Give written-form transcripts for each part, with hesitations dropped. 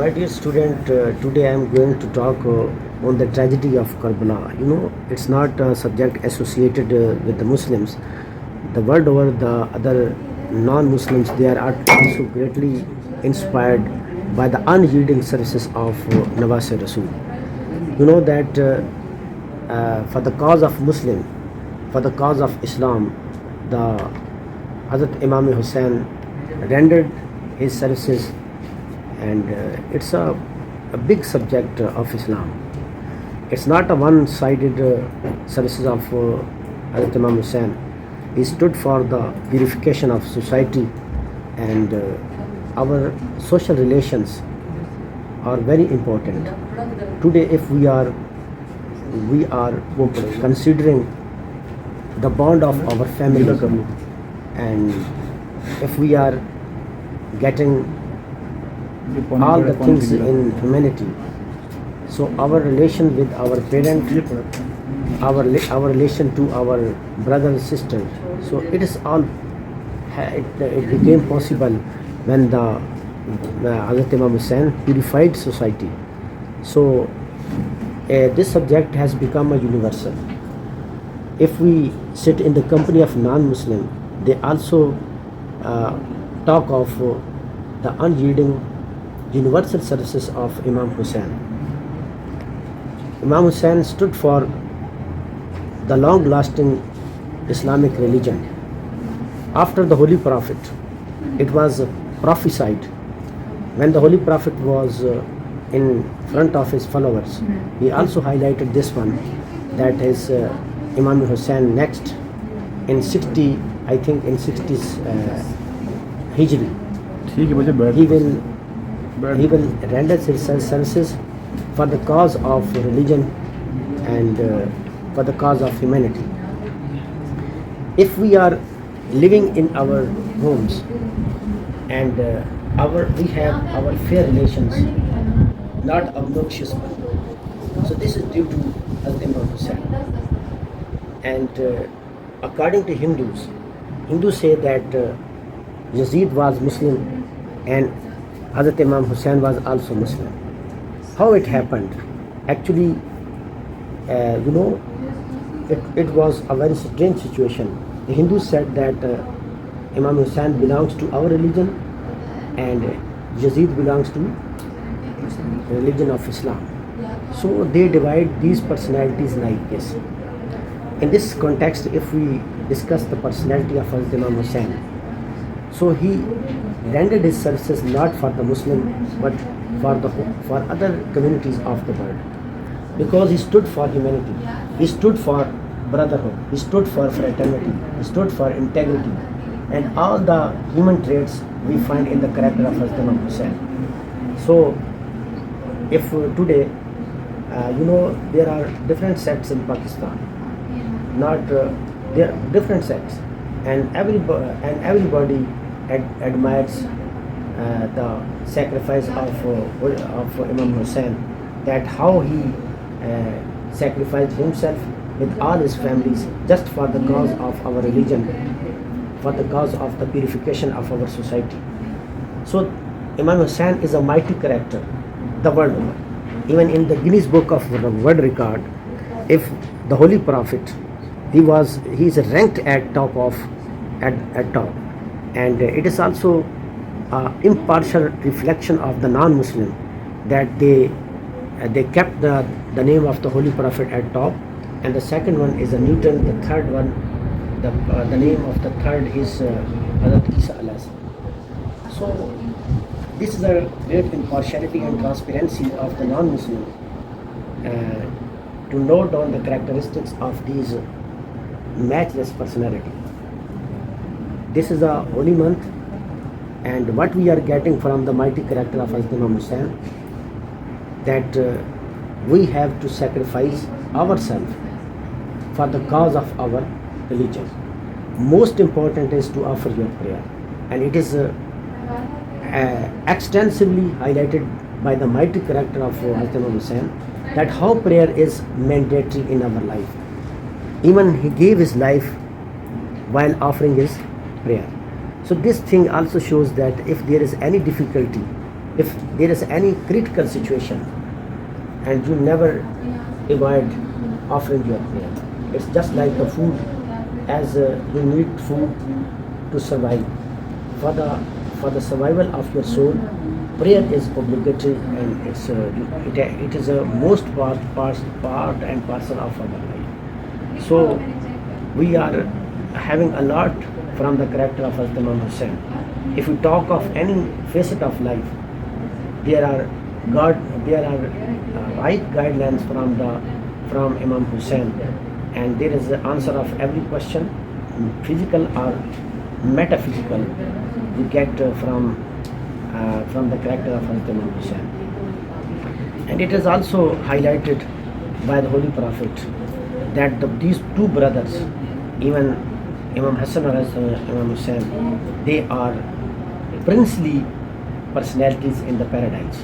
My dear student, today I am going to talk on the tragedy of Karbala. It's not a subject associated with the Muslims. The world over, the other non-Muslims, they are also greatly inspired by the unyielding services of Nawaz Rasul. You know that for the cause of Muslim, for the cause of Islam, the Hazrat Imam Hussain rendered his services, and it's a big subject of Islam. It's not a one-sided services of Hazrat Imam Hussain. He stood for the purification of society, and our social relations are very important. Today, if we are considering the bond of our family, and if we are getting all the things in humanity, so our relation with our parent, our relation to our brother and sister, so it is all it became possible when the Hazrat Imam Hussain purified society. So this subject has become a universal. If we sit in the company of non-Muslim, they also talk of the unyielding universal services of Imam Hussain. Imam Hussain stood for the long-lasting Islamic religion. After the Holy Prophet, it was prophesied when the Holy Prophet was in front of his followers. He also highlighted this one, that is Imam Hussain next in 60, I think in 60s Hijri, he will render his services for the cause of religion and for the cause of humanity. If we are living in our homes and we have our fair relations, not obnoxious one, so this is due to Hazrat Imam Hussain. And according to Hindus say that Yazid was Muslim and Hazrat Imam Hussain was also Muslim. How it happened? Actually, it was a very strange situation. The Hindus said that Imam Hussain belongs to our religion and Yazid belongs to the religion of Islam. So they divide these personalities like this. In this context, if we discuss the personality of Hazrat Imam Hussain, so he rendered his services not for the Muslim but for other communities of the world, because he stood for humanity, he stood for brotherhood, he stood for fraternity, he stood for integrity, and all the human traits we find in the character of Hazrat Imam Hussain. So if today there are different sects in Pakistan, not there are different sects, and everybody admires the sacrifice of Imam Hussain, that how he sacrificed himself with all his families just for the cause of our religion, for the cause of the purification of our society. So Imam Hussain is a mighty character the world over. Even in the Guinness Book of World Record, if the Holy Prophet, he is ranked at top, and it is also impartial reflection of the non-Muslim that they kept the name of the Holy Prophet at top, and the second one is Newton, the third one, the name of the third is Hazrat Isa AS. So this is a great impartiality and transparency of the non-Muslim to note down the characteristics of these matchless personality. This is a holy month, and what we are getting from the mighty character of Hazrat Imam Hussain, that we have to sacrifice ourselves for the cause of our religion. Most important is to offer your prayer, and it is extensively highlighted by the mighty character of Hazrat Imam Hussain, that how prayer is mandatory in our life. Even he gave his life while offering his prayer. So this thing also shows that if there is any difficulty, if there is any critical situation and you never avoid offering your prayer. It's just like the food, as you need food to survive. For the survival of your soul, prayer is obligatory, and it is a most part and parcel of our life. So we are having a lot from the character of Hazrat Imam Hussain. If we talk of any facet of life, there are right guidelines from Imam Hussain, and there is the answer of every question, physical or metaphysical, we get from the character of Hazrat Imam Hussain. And it is also highlighted by the Holy Prophet that these two brothers, even Imam Hassan or Imam Hussain, they are princely personalities in the paradise.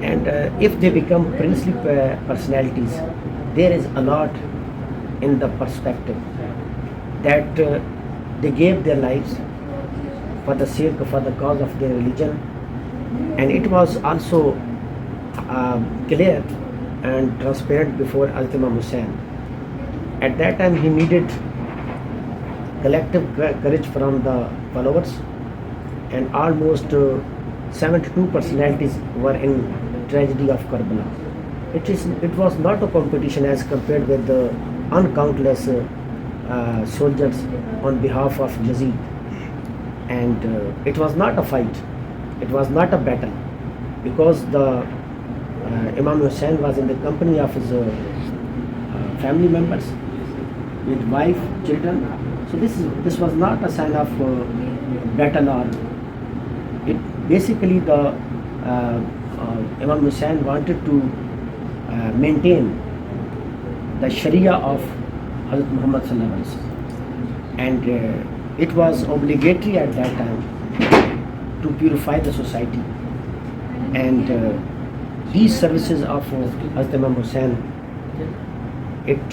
And if they become princely personalities, there is a lot in the perspective that they gave their lives for the sake, for the cause of their religion. And it was also clear and transparent before Hazrat Imam Hussain. At that time he needed collective courage from the followers, and almost 72 personalities were in tragedy of Karbala. It was not a competition as compared with the uncountless soldiers on behalf of Yazid, and it was not a fight, it was not a battle, because the Imam Hussain was in the company of his family members with wife, children. So this was not a sign of battle, or it basically the Imam Hussain wanted to maintain the Sharia of Hazrat Muhammad sallallahu alaihi wasallam, and it was obligatory at that time to purify the society. And these services of Hazrat Imam Hussain, it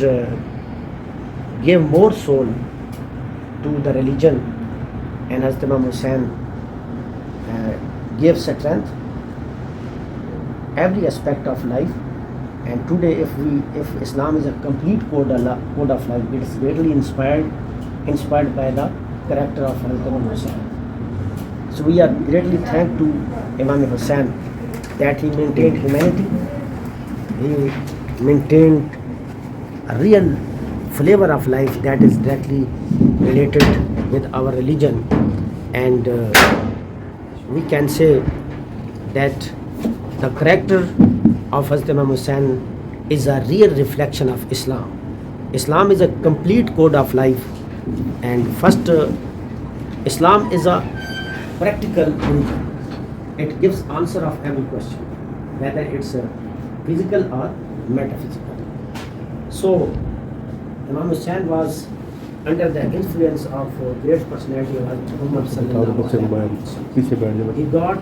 gave more soul to the religion, and Hazrat Imam Hussain gave strength every aspect of life. And today, if Islam is a complete code of life, it is greatly inspired by the character of Hazrat Imam Hussain. So we are greatly thankful to Imam Hussain that he maintained humanity, he maintained a real flavor of life that is directly related with our religion. And we can say that the character of Hazrat Imam Hussain is a real reflection of Islam. Islam is a complete code of life, and first Islam is a practical religion. It gives answer of every question, whether it's physical or metaphysical. So Imam Hussain was under the influence of great personality of Hazrat Muhammad sallallahu alaihi wasallam. He got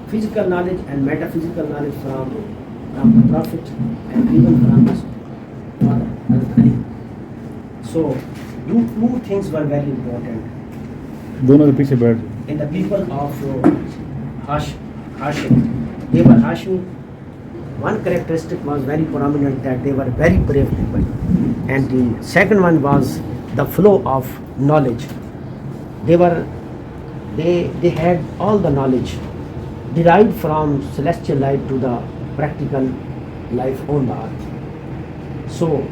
physical knowledge and metaphysical knowledge from the Prophet, and even from his father, Hazrat Ali. So two things were very important. In the people of Hashim, they were Hashim. One characteristic was very prominent, that they were very brave people, and the second one was the flow of knowledge. They had all the knowledge derived from celestial life to the practical life on the earth. So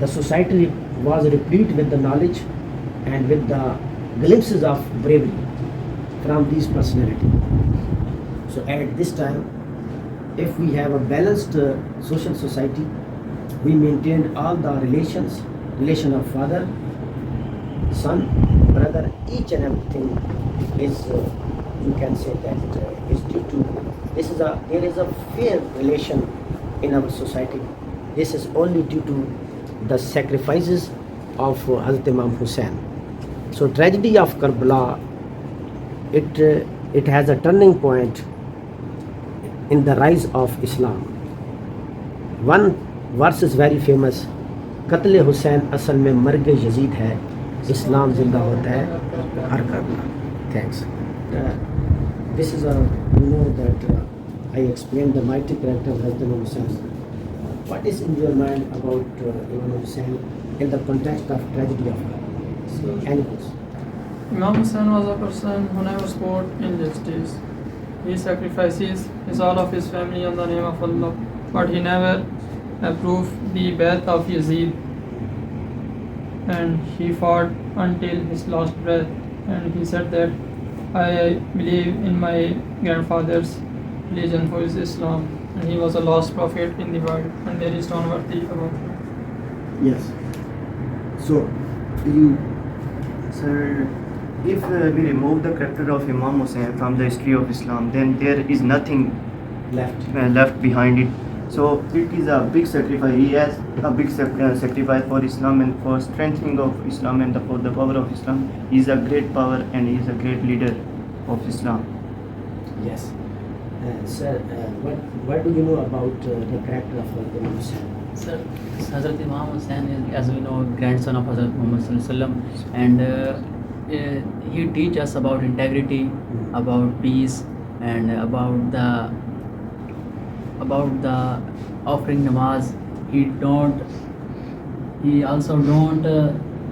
the society was replete with the knowledge and with the glimpses of bravery from these personalities. So at this time, if we have a balanced social society, we maintained all the relation of father, son, brother, each and everything is, you can say that is due to, there is a fair relation in our society. This is only due to the sacrifices of Hazrat Imam Hussain. So tragedy of Karbala, it has a turning point in the rise of Islam. One verse is very famous, कत्ल हुसैन असल में मर्ग Yazid है, इस्लाम जिंदा होता है हर Karbala. Thanks. This is that I explained the mighty character of Hazrat Imam Hussain. What is in your mind about Imam Hussain in the context of tragedy of animals? Imam Hussain was a person who never spoke injustice. He sacrifices all of his family on the name of Allah, but he never approved the death of Yazid. And he fought until his last breath. And he said that I believe in my grandfather's religion, who is Islam. And he was the last prophet in the world, and there is none worthy about him. Yes. So, you, Sir, if we remove the character of Imam Hussain from the history of Islam, then there is nothing left behind it. So it is a big sacrifice. He has a big sacrifice for Islam and for strengthening of Islam and for the power of Islam. He is a great power and he is a great leader of Islam. Yes. Sir, what do you know about the character of Imam Hussain? Sir, Hazrat Imam Hussain is, as we know, grandson of Hazrat Muhammad, and he teaches us about integrity, about peace, and about the offering namaz. He also don't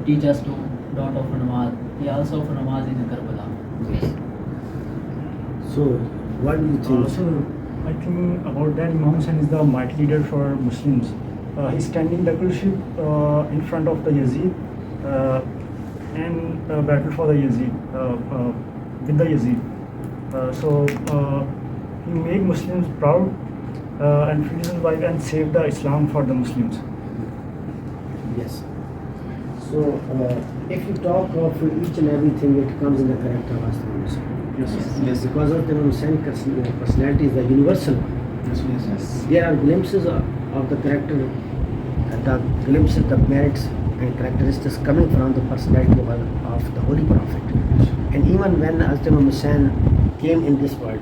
teach us to don't offer namaz. He also offer namaz in Karbala. Yes. So, what do you think? I think about that Imam Hussain is the mighty leader for Muslims. He's standing leadership in front of the Yazid and battle for the Yazid with the Yazid. So he made Muslims proud and free his wife and saved the Islam for the Muslims. Yes. So, if you talk of each and everything, it comes in the character of Hazrat Imam Hussain. Yes. Because of Imam Hussein's personality is the universal one. Yes. There are glimpses of the character, the glimpses, the merits and characteristics coming from the personality of the Holy Prophet. And even when Hazrat Imam Hussain came in this world,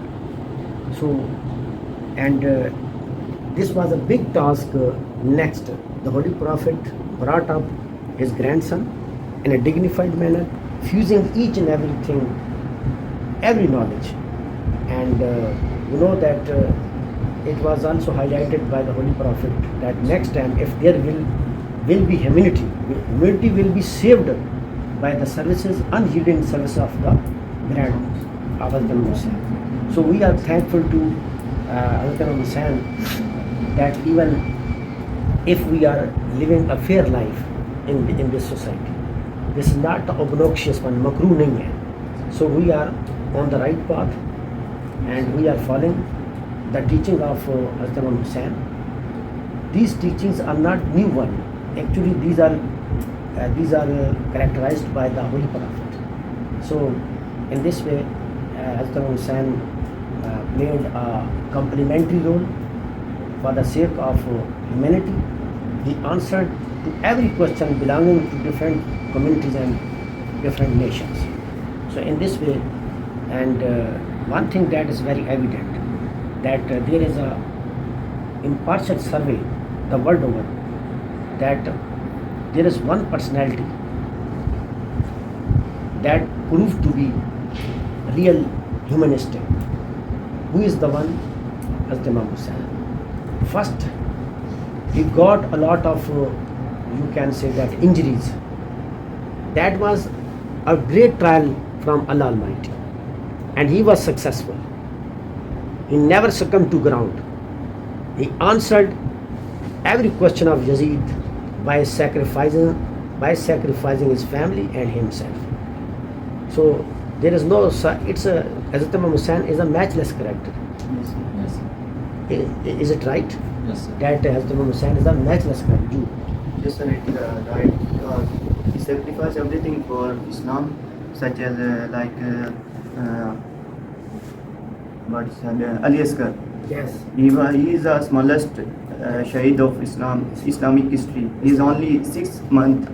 this was a big task. Next, the Holy Prophet brought up his grandson in a dignified manner, fusing each and everything, every knowledge. And that it was also highlighted by the Holy Prophet that next time, if there will be humility will be saved by the services, unheeding service of the grand Hazrat Imam Hussain. So we are thankful to Hazrat Imam Hussain that even if we are living a fair life in this society, this is not the obnoxious one, makruh nahi hai. So we are on the right path and we are following the teaching of Hazrat Imam Hussain. These teachings are not new one. Actually, these are characterized by the Holy Prophet. So, in this way, Hazrat Imam Hussain played a complementary role for the sake of humanity. He answered to every question belonging to different communities and different nations. So, in this way, and one thing that is very evident, that there is a impartial survey the world over, that there is one personality that proved to be real humanistic. Who is the one? Hazrat Imam Hussain. First, he got a lot of, you can say that, injuries. That was a great trial from Allah Almighty. And he was successful. He never succumbed to ground. He answered every question of Yazid by sacrificing his family and himself. So there is no, Hazrat Imam Hussain is a matchless character. Yes. Is it right? Yes, sir. That Hazrat Imam Hussain is a matchless character. Yes, sir, it is right. He sacrificed everything for Islam, such as Ali Asghar. Yes. He is the smallest Shaheed of Islamic history. He is only 6 months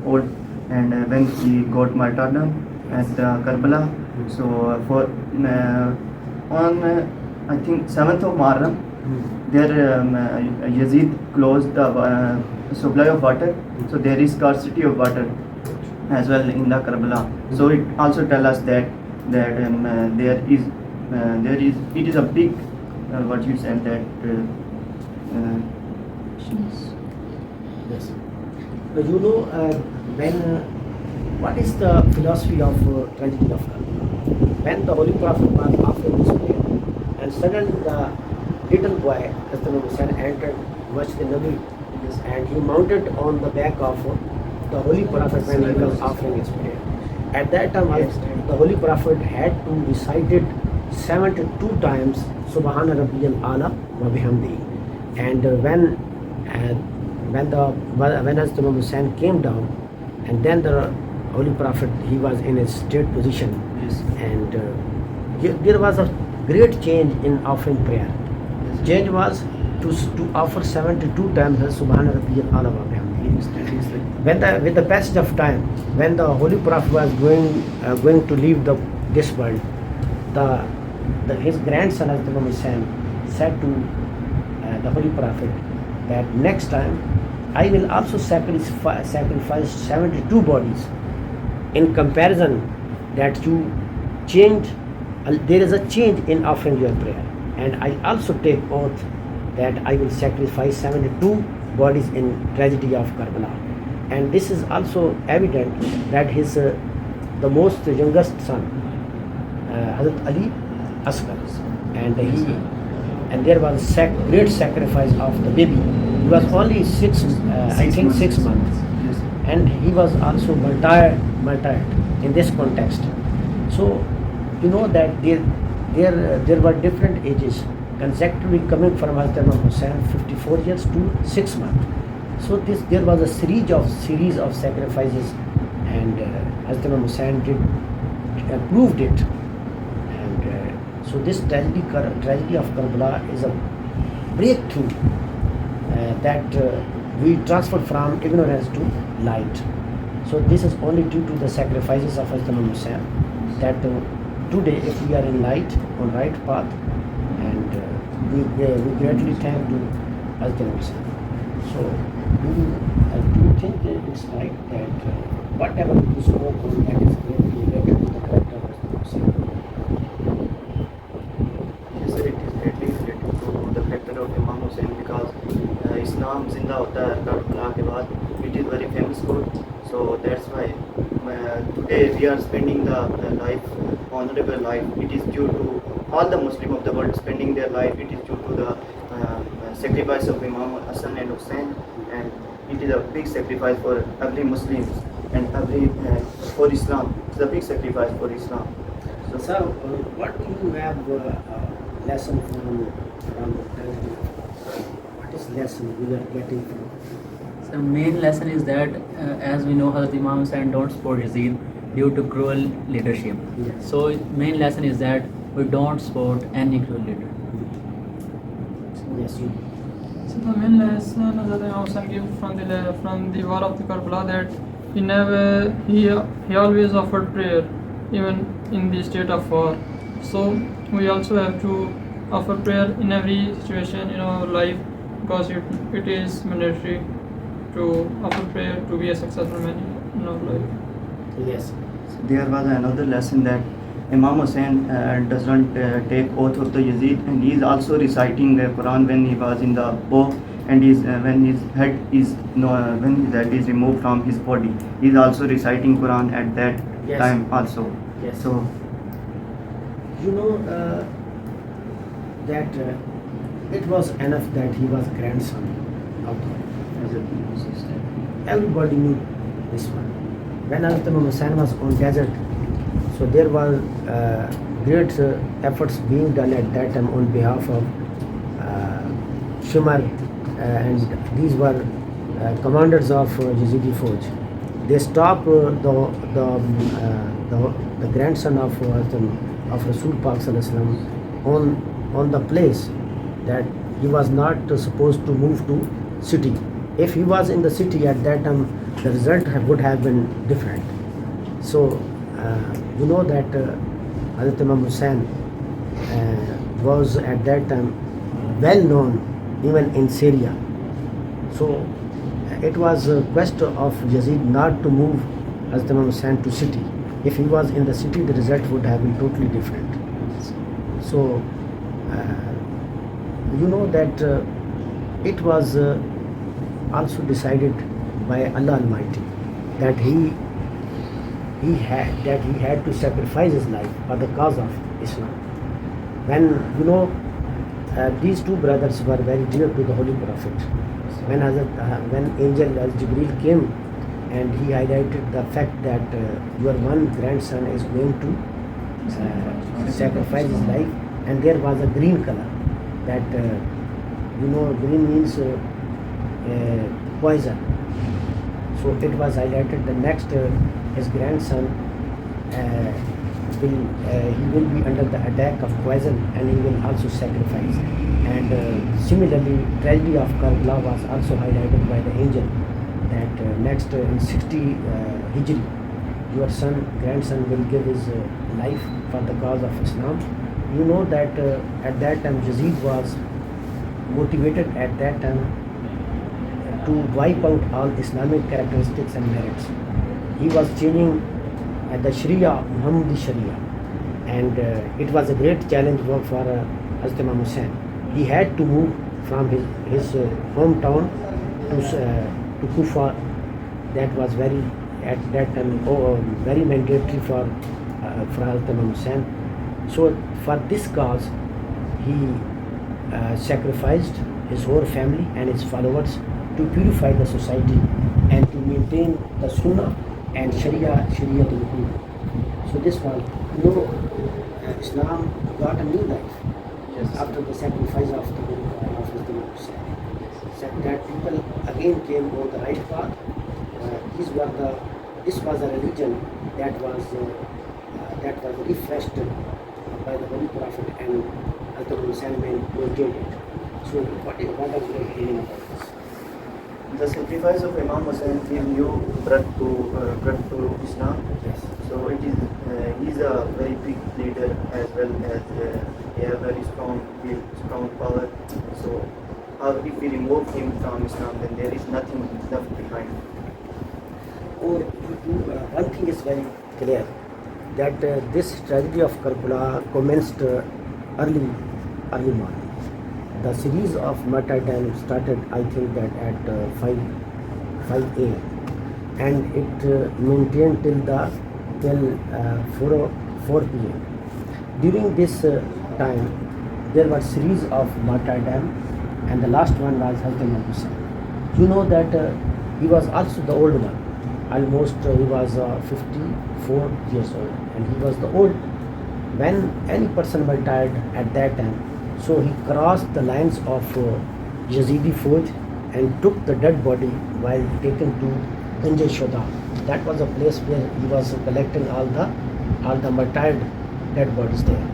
old, and when he got martyrdom at Karbala. So on I think 7th of Muharram, there Yazid closed the supply of water. So there is scarcity of water as well in the Karbala. So it also tells us that that it is a big what you said that Yes. But you know, what is the philosophy of tragedy of Karbala? When the Holy Prophet was offering this prayer, and suddenly the little boy, Hazrat Imam Hussain, entered Masjid Nabi, and he mounted on the back of the Holy Prophet when he was offering his prayer. At that time, the Holy Prophet had to recite it 72 times, Subhana Rabbiyal Ala wa bihamdi. And when Hazrat Imam Hussain came down, and then the Holy Prophet, he was in a straight position, Yes. and there was a great change in offering prayer. Change was to offer 72 times the Subhana Rabbiyal Ala wa bihamdi. With the passage of time, when the Holy Prophet was going to leave this world, his grandson Hazrat Imam Hussain said to the Holy Prophet that next time I will also sacrifice 72 bodies. In comparison, that you change, there is a change in offering your prayer, and I also take oath that I will sacrifice 72 bodies in tragedy of Karbala. And this is also evident that his the most youngest son, Hazrat Ali Asghar, and there was great sacrifice of the baby. He was only 6 months, Yes. and he was also martyred in this context. So you know that there were different ages consecutively coming from Hazrat Imam Hussain, 54 years to 6 months. So there was a series of sacrifices, and Hazrat Imam Hussain proved it. And so this tragedy of Karbala is a breakthrough that we transferred from ignorance to light. So this is only due to the sacrifices of Hazrat Imam Hussain that today, if we are in light, on right path, and we greatly thank to Hazrat Imam Hussain. So do you think that it's right that whatever we spoke on that is greatly related to the character of Hazrat Imam Hussain? Yes, sir, it is greatly related to the character of Imam Hussain because Islam zinda hota hai Karbala ke baad. It is very famous quote. So that's why today we are spending the life, honorable life. It is due to all the Muslim of the world spending their life. It is due to the sacrifice of Imam Hassan and Hussain, and it is a big sacrifice for every Muslim and every for Islam. It's a big sacrifice for Islam. So, what do you have lesson from the tragedy? What is lesson we are getting from? The main lesson is that, as we know, Hazrat Imam Hussain don't support Yazid due to cruel leadership. Yes. So main lesson is that we don't support any cruel leader. Yes, you. So the main lesson Hazrat Imam Hussain gave from the war of the Karbala, that he always offered prayer even in the state of war. So we also have to offer prayer in every situation in our life, because it is mandatory to offer prayer to be a successful man in our life. Yes. There was another lesson that Imam Hussain does not take oath of the Yazid, and he is also reciting the Quran when he was in the bow, and when his head is removed from his body. He is also reciting Quran at that Yes. time also. Yes. So You know that it was enough that he was grandson of the everybody knew this one. When Hazrat Imam Hussain was on desert, so there were great efforts being done at that time on behalf of Shimar, and these were commanders of Yazidi Fauj. They stopped the grandson of Rasul Pak Sallallahu Alaihi Wasallam on the place that he was not supposed to move to city. If he was in the city at that time, the result would have been different. So you know that Hazrat Imam Hussain was at that time well known even in Syria. So it was a quest of Yazid not to move Hazrat Imam Hussain to city. If he was in the city, the result would have been totally different. So, you know that it was also decided by Allah Almighty that he had to sacrifice his life for the cause of Islam. When you know these two brothers were very dear to the Holy Prophet. When angel as Jibreel came and he highlighted the fact that your one grandson is going to sacrifice his life, and there was a green color that green means poison. So it was highlighted the next his grandson he will be under the attack of poison and he will also sacrifice. And similarly, tragedy of Karbala was also highlighted by the angel that next in 60 Hijri, your grandson will give his life for the cause of Islam. You know that at that time Yazid was motivated at that time to wipe out all Islamic characteristics and merits. He was changing the Sharia, Muhammadi Sharia, and it was a great challenge for Hazrat Imam Hussain. He had to move from his hometown to Kufa. That was at that time very mandatory for Hazrat Imam Hussain. So for this cause, he sacrificed his whole family and his followers to purify the society and to maintain the Sunnah and Sharia to the people. So this was, Islam got a new life after the sacrifice of the Prophet Hussain. That people again came on the right path. This was a religion that was refreshed by the Holy Prophet, and Hazrat Hussain maintained it. So what are your opinion about this? The sacrifice of Imam Hussain gave new birth to Islam. Yes. So it is he is a very big leader as well as he has very strong will, strong power. So if we remove him from Islam, then there is nothing left behind. One thing is very clear that this tragedy of Karbala commenced early morning. The series of martyrdom started, I think, that at 5 a.m. and it maintained till 4 p.m. During this time, there were series of martyrdom, and the last one was Hazrat Imam Hussain. You know that he was also the old one. Almost he was 54 years old, and he was the old. When any person martyred at that time, so he crossed the lines of Yazidi Fauj and took the dead body while taken to Ganj Shoda. That was a place where he was collecting all the martyred dead bodies there.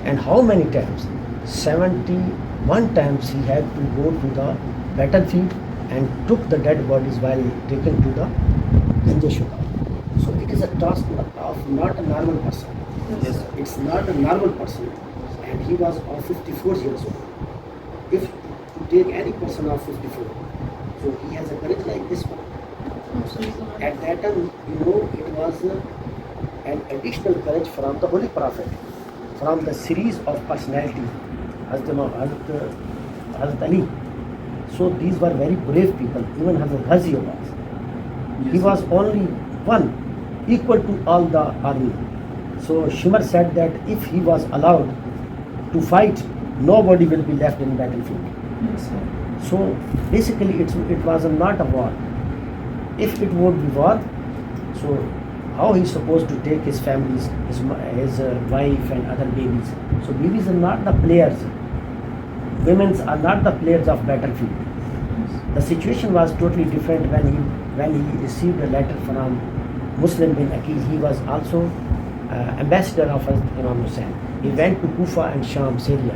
And how many times? 71 times he had to go to the battlefield and took the dead bodies while taken to the Ganj Shoda. So it is a task of not a normal person. Yes. It's not a normal person. And he was 54 years old. If to take any person of 54, so he has a courage like this one. At that time, it was an additional courage from the Holy Prophet, from the series of personalities, Hazrat Ali. So these were very brave people. Even Hazrat Ghazi was. He was only one, equal to all the army. So Shimar said that if he was allowed to fight, nobody will be left in battlefield. Yes, sir. So basically it was not a war. If it would be war, so how he is supposed to take his families, his wife and other babies? So babies are not the players. Women are not the players of battlefield. The situation was totally different when he received a letter from Muslim bin Aqil. He was also ambassador of Imam Hussain. He went to Kufa and Sham, Syria,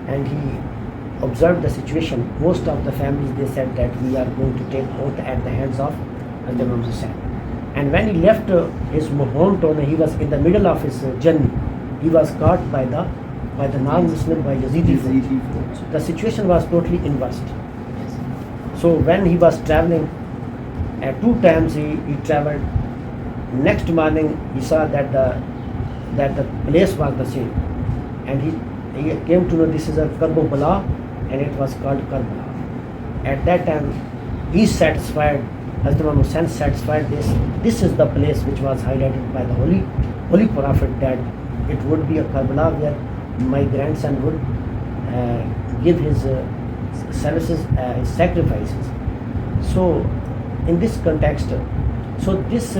and he observed the situation. Most of the families, they said that we are going to take oath at the hands of Imam Hussain. And when he left his hometown, he was in the middle of his journey. He was caught by the non-Muslim, by Yazidi force. The situation was totally inversed. So when he was traveling, 2 times he traveled next morning he saw that the place was the same, and he came to know this is a Karbala, and it was called Karbala. At that time, he satisfied, Hazrat Imam Hussain satisfied this is the place which was highlighted by the Holy Prophet, that it would be a Karbala where my grandson would give his services, his sacrifices. So in this context, so this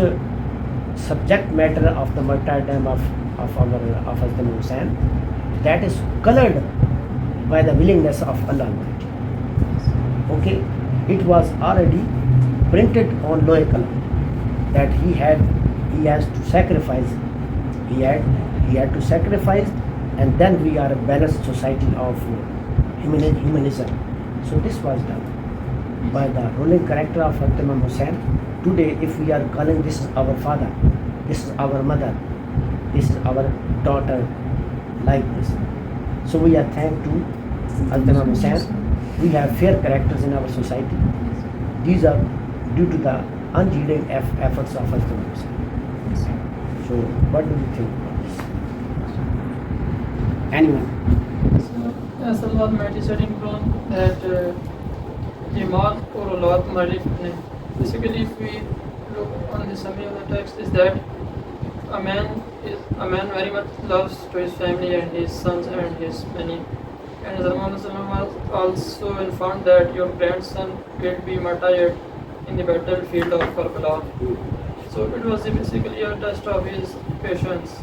subject matter of the martyrdom of Hazrat Imam Hussain, that is colored by the willingness of Allah Almighty. Okay, it was already printed on Lohe Kalam that he has to sacrifice. He had to sacrifice, and then we are a balanced society of humanism. So this was done by the ruling character of Hazrat Imam Hussain. Today, if we are calling this is our father, this is our mother, this is our daughter, like this. So we are thankful to Hazrat Imam Hussain. We have fair characters in our society. These are due to the unyielding efforts of Hazrat Imam Hussain. So what do you think about this? Anyone? So, as Allah Almighty said in Quran that Iman or Aulad Marif ne. Basically, if we look on the summary of the text, is that a man very much loves to his family and his sons and his many. And Hazrat Muhammad was also informed that your grandson will be martyred in the battlefield of Karbala. So it was basically a test of his patience,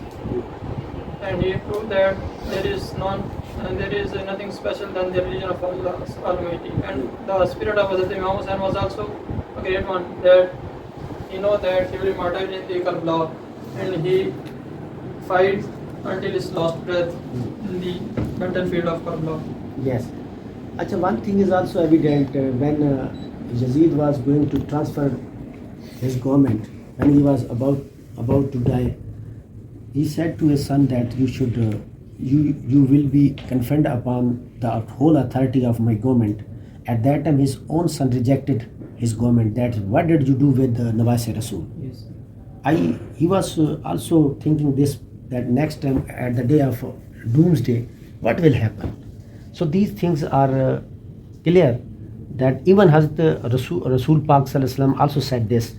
and he proved that there is nothing special than the religion of Allah Almighty. And the spirit of Hazrat Imam Hussain was also a great one, that he know that he will be martyred in the Karbala, and he fight until his last breath in the battlefield of Karbala. Yes. Achha, one thing is also evident when Yazid was going to transfer his government, when he was about to die, he said to his son that you will be confined upon the whole authority of my government. At that time, his own son rejected his government. That what did you do with Nawaz-e-Rasool? Yes. He was also thinking this, that next time at the day of doomsday, what will happen? So these things are clear, that even Hazrat Rasool Pak Sallallahu Alaihi Wasallam also said this,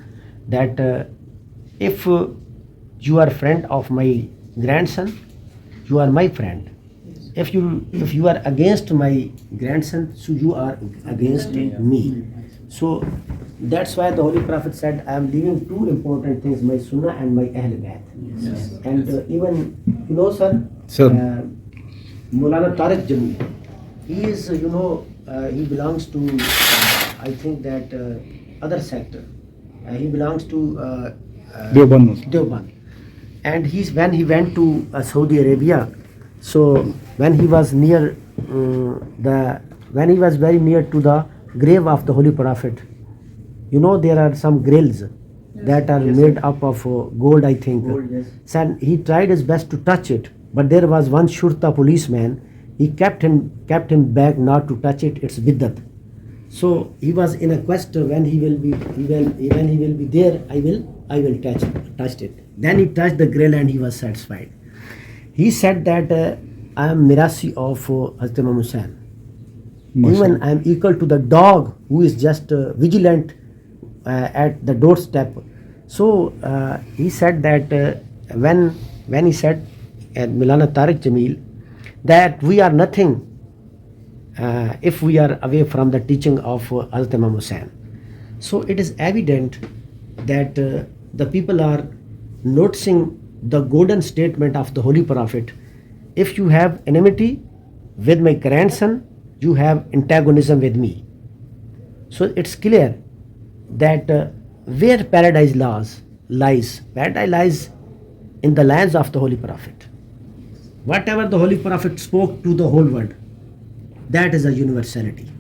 that if you are friend of my grandson, you are my friend. If you are against my grandson, so you are against me. So that's why the Holy Prophet said, I am leaving two important things, my Sunnah and my Ahl Bayt. Yes. And even, sir, Maulana Tariq Jamil, he is, he belongs to, I think that other sector. He belongs to Deoband. And when he went to Saudi Arabia, so when he was very near to the grave of the Holy Prophet, there are some grills that are made up of gold, I think. Gold, yes. So he tried his best to touch it, but there was one Shurta policeman. He kept him back not to touch it. It's biddat. So he was in a quest, when he will be there, I will touch it. Then he touched the grill and he was satisfied. He said that I am Mirasi of Hazrat Imam Hussain. Even I am equal to the dog who is just vigilant at the doorstep. So he said that when he said at Maulana Tariq Jamil that we are nothing if we are away from the teaching of Hazrat Imam Hussain. So it is evident that the people are noticing the golden statement of the Holy Prophet. If you have enmity with my grandson, you have antagonism with me. So it's clear that where paradise lies in the lands of the Holy Prophet. Whatever the Holy Prophet spoke to the whole world, that is a universality.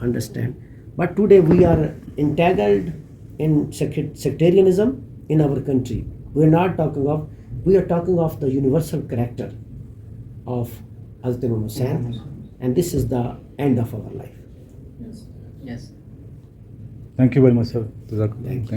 Understand? But today we are entangled in sectarianism in our country. We are talking of the universal character of Hazrat Imam Hussain, and this is the end of our life. Yes. Thank you very much, sir. Thank you.